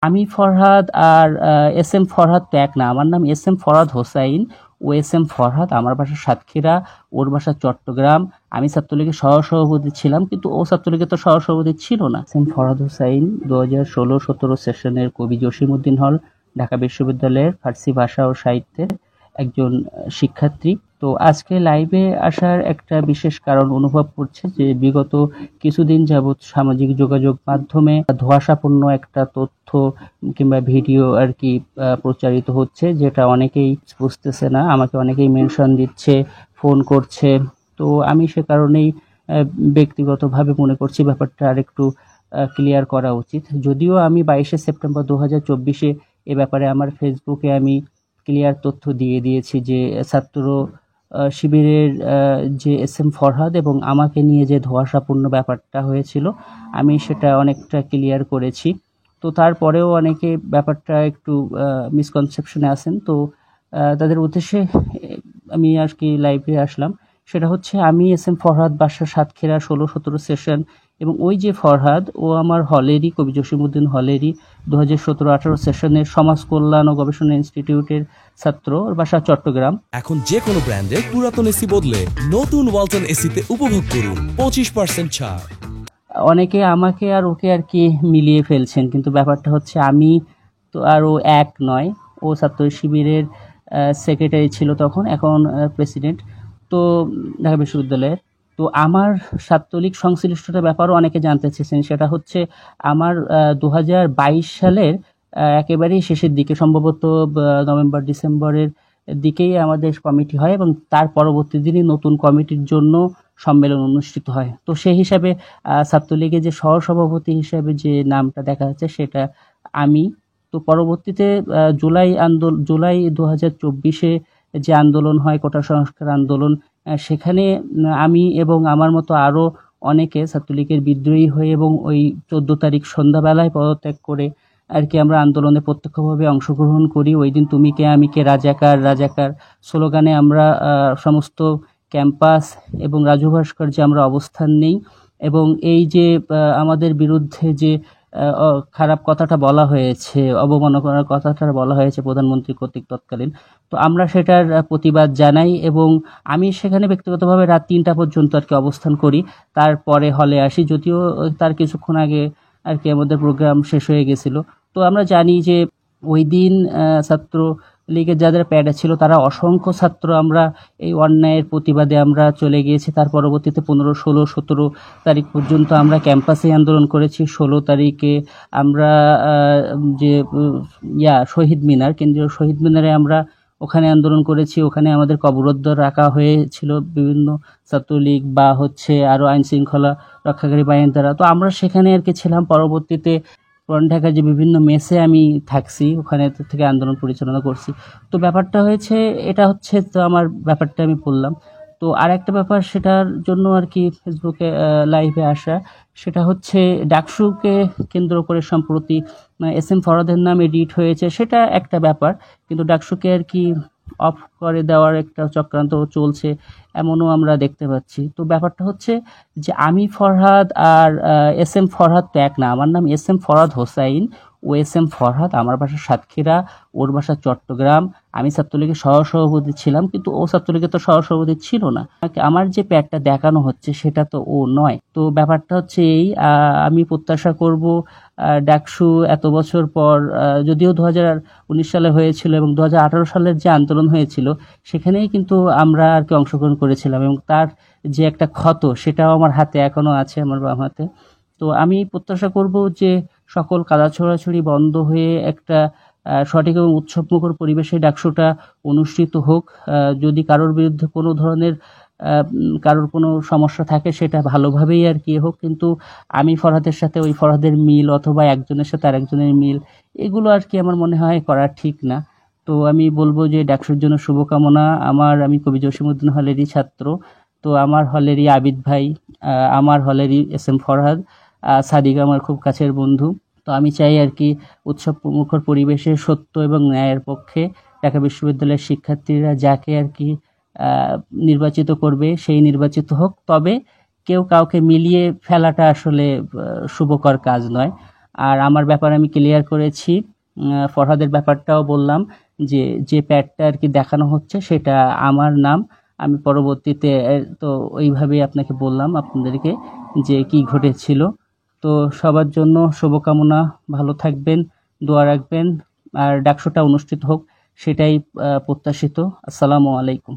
আমি ফরহাদ আর S M Farhad তো এক না। আমার নাম এস এম ফরহাদ হোসাইন। ও এস এম ফরহাদ, আমার বাসা সাতক্ষীরা, ওর বাসা চট্টগ্রাম। আমি ছাত্রলীগের সহসভাপতি ছিলাম, কিন্তু ও ছাত্রলীগের তো সহসভাপতি ছিল না। এস এম ফরহাদ হোসাইন 2016-17 সেশনের কবি জসিমউদ্দিন হল, ঢাকা বিশ্ববিদ্যালয়ের ফার্সি ভাষা ও সাহিত্যের একজন শিক্ষার্থী। তো আজকে লাইভে আসার একটা বিশেষ কারণ অনুভব করছে যে বিগত কিছুদিন যাবৎ সামাজিক যোগাযোগ মাধ্যমে ধোঁয়াশাপূর্ণ একটা তথ্য কিংবা ভিডিও আর কি প্রচারিত হচ্ছে, যেটা অনেকেই বুঝতেছে না। আমাকে অনেকেই মেনশন দিচ্ছে, ফোন করছে। তো আমি সে কারণেই ব্যক্তিগতভাবে মনে করছি ব্যাপারটা আরেকটু ক্লিয়ার করা উচিত। যদিও আমি 22শে সেপ্টেম্বর 2024-এ এ ব্যাপারে আমার ফেসবুকে আমি ক্লিয়ার তথ্য দিয়ে দিয়েছি যে ছাত্র শিবিরের যে এস এম ফরহাদ এবং আমাকে নিয়ে যে ধোঁয়াশাপূর্ণ ব্যাপারটা হয়েছিল, আমি সেটা অনেকটা ক্লিয়ার করেছি। তো তারপরেও অনেকে ব্যাপারটা একটু মিসকনসেপশনে আছেন। তো তাদের উদ্দেশ্যে আমি আর কি লাইভে আসলাম। সেটা হচ্ছে, আমি এস এম ফরহাদ, বাসা সাতক্ষীরা, 16-17 সেশন। এবং ওই যে ফরহাদ, ও আমার হলেরই, কবি জসিমউদ্দিন হলেরই 2017-18 সেশনের সমাজ কল্যাণ ও গবেষণা ইনস্টিটিউটের ছাত্র। ওর বাসা চট্টগ্রাম। এখন যে কোনো ব্র্যান্ডের পুরাতন এসি বদলে নতুন ওয়ালটন এসিতে উপভোগ করুন 25% ছাড়। অনেকে আমাকে আর ওকে আর কি মিলিয়ে ফেলছেন, কিন্তু ব্যাপারটা হচ্ছে আমি তো আর ও এক নয়। ও ছাত্র শিবিরের সেক্রেটারি ছিল তখন, এখন প্রেসিডেন্ট তো ঢাকা বিশ্ববিদ্যালয়ের। তো আমার ছাত্রলীগ সংশ্লিষ্টতার ব্যাপারও অনেকে জানতে চেয়েছেন। সেটা হচ্ছে, আমার 2022 সালের একেবারেই শেষের দিকে, সম্ভবত নভেম্বর ডিসেম্বরের দিকেই আমাদের কমিটি হয়, এবং তার পরবর্তী দিনই নতুন কমিটির জন্য সম্মেলন অনুষ্ঠিত হয়। তো সেই হিসাবে ছাত্রলীগের যে সহসভাপতি হিসাবে যে নামটা দেখা যাচ্ছে সেটা আমি। তো পরবর্তীতে জুলাই 2024-এ যে আন্দোলন হয়, কোটা সংস্কার আন্দোলন, সেখানে আমি এবং আমার মতো আরো অনেকে ছাত্রলীগের বিদ্রোহী হয়ে এবং ওই 14 তারিখ সন্ধ্যাবেলায় পদত্যাগ করে আর কি আমরা আন্দোলনে প্রত্যক্ষভাবে অংশগ্রহণ করি। ওই দিন তুমি কে আমি কে, রাজাকার রাজাকার স্লোগানে আমরা সমস্ত ক্যাম্পাস এবং রাজু ভাস্কর্যে আমরা অবস্থান নেই। এবং এই যে আমাদের বিরুদ্ধে যে খারাপ কথাটা বলা হয়েছে, অবমাননার কথাটা বলা হয়েছে প্রধানমন্ত্রী কর্তৃক তৎকালীন, তো আমরা সেটার প্রতিবাদ জানাই। এবং আমি সেখানে ব্যক্তিগতভাবে রাত 3টা পর্যন্ত আর কি অবস্থান করি, তারপরে হলে আসি। যদিও তার কিছুক্ষণ আগে আর কি আমাদের প্রোগ্রাম শেষ হয়ে গেছিল। তো আমরা জানি যে ওই দিন ছাত্র লীগের যাদের প্যাডে ছিল তারা অসংখ্য ছাত্র আমরা এই অন্যায়ের প্রতিবাদে আমরা চলে গিয়েছি। তার পরবর্তীতে 15, 16, 17 তারিখ পর্যন্ত আমরা ক্যাম্পাসে আন্দোলন করেছি। 16 তারিখে আমরা যে শহীদ মিনার, কেন্দ্রীয় শহীদ মিনারে আমরা ওখানে আন্দোলন করেছি। ওখানে আমাদের অবরুদ্ধ রাখা হয়েছিল বিভিন্ন ছাত্রলীগ বা হচ্ছে আরো আইন শৃঙ্খলা রক্ষাকারী বাহিনীর দ্বারা। তো আমরা সেখানে আর কি ছিলাম। পরবর্তীতে পুরান ঢাকার যে বিভিন্ন মেসে আমি থাকছি, ওখানে থেকে আন্দোলন পরিচালনা করছি। তো ব্যাপারটা হয়েছে, এটা হচ্ছে তো আমার ব্যাপারটা আমি বললাম। তো আর একটা ব্যাপার, সেটার জন্য আর কি ফেসবুকে লাইভে আসা, সেটা হচ্ছে ডাকসুকে কেন্দ্র করে সম্প্রতি এস এম ফরহাদের নাম এডিট হয়েছে, সেটা একটা ব্যাপার। কিন্তু ডাকসুকে আর কি অফ করে দেওয়ার একটা চক্রান্ত চলছে, এমনও আমরা দেখতে পাচ্ছি। তো ব্যাপারটা হচ্ছে যে আমি ফরহাদ আর এস এম ফরহাদ তো এক না। আমার নাম এস এম ফরহাদ হোসাইন। ও এস এম ফরহাদ, আমার বাসা সাতক্ষীরা, ওর বাসা চট্টগ্রাম। আমি ছাত্রলীগের সহসভাপতি ছিলাম, কিন্তু ও ছাত্রলীগের তো সহসভাপতি ছিল না। আমার যে প্যাডটা দেখানো হচ্ছে সেটা তো ও নয়। তো ব্যাপারটা হচ্ছে এই, আমি প্রত্যাশা করব ডাকসু এত বছর পর, যদিও 2019 সালে হয়েছিল এবং 2018 সালের যে আন্দোলন হয়েছিল সেখানেই কিন্তু আমরা আর কি অংশগ্রহণ করেছিলাম, এবং তার যে একটা ক্ষত সেটাও আমার হাতে এখনো আছে, আমার বাম হাতে। তো আমি প্রত্যাশা করব যে সকল কাদা ছোড়াছুড়ি বন্ধ হয়ে একটা সঠিক এবং উৎসবমুখর পরিবেশে ডাকসুটা অনুষ্ঠিত হোক। যদি কারোর বিরুদ্ধে কোনো ধরনের কারোর কোনো সমস্যা থাকে সেটা ভালোভাবেই আর কি হোক, কিন্তু আমি ফরহাদের সাথে ওই ফরহাদের মিল অথবা একজনের সাথে আরেকজনের মিল, এগুলো আর কি আমার মনে হয় করা ঠিক না। তো আমি বলবো যে ডাকসুর জন্য শুভকামনা। আমি কবি জসিমউদ্দিন হলেরই ছাত্র। তো আমার হলেরই আবিদ ভাই, আমার হলেরই এস এম ফরহাদ, সাদিক আমার খুব কাছের বন্ধু। তো আমি চাই আর কি উৎসব মুখর পরিবেশে সত্য এবং ন্যায়ের পক্ষে ঢাকা বিশ্ববিদ্যালয়ের শিক্ষার্থীরা যাকে আর কি নির্বাচিত করবে সেই নির্বাচিত হোক। তবে কেউ কাউকে মিলিয়ে ফেলাটা আসলে শুভকর কাজ নয়। আর আমার ব্যাপারে আমি ক্লিয়ার করেছি। ফরহাদের ব্যাপারটাও বললাম যে যে প্যাডটা আর কি দেখানো হচ্ছে সেটা আমার নাম। আমি পরবর্তীতে তো ওইভাবেই আপনাকে বললাম আপনাদেরকে যে কি ঘটেছিল। তো সবার জন্য শুভকামনা, ভালো থাকবেন, দোয়া রাখবেন, আর ডাকসুটা অনুষ্ঠিত হোক সেটাই প্রত্যাশিত। আসসালামু আলাইকুম।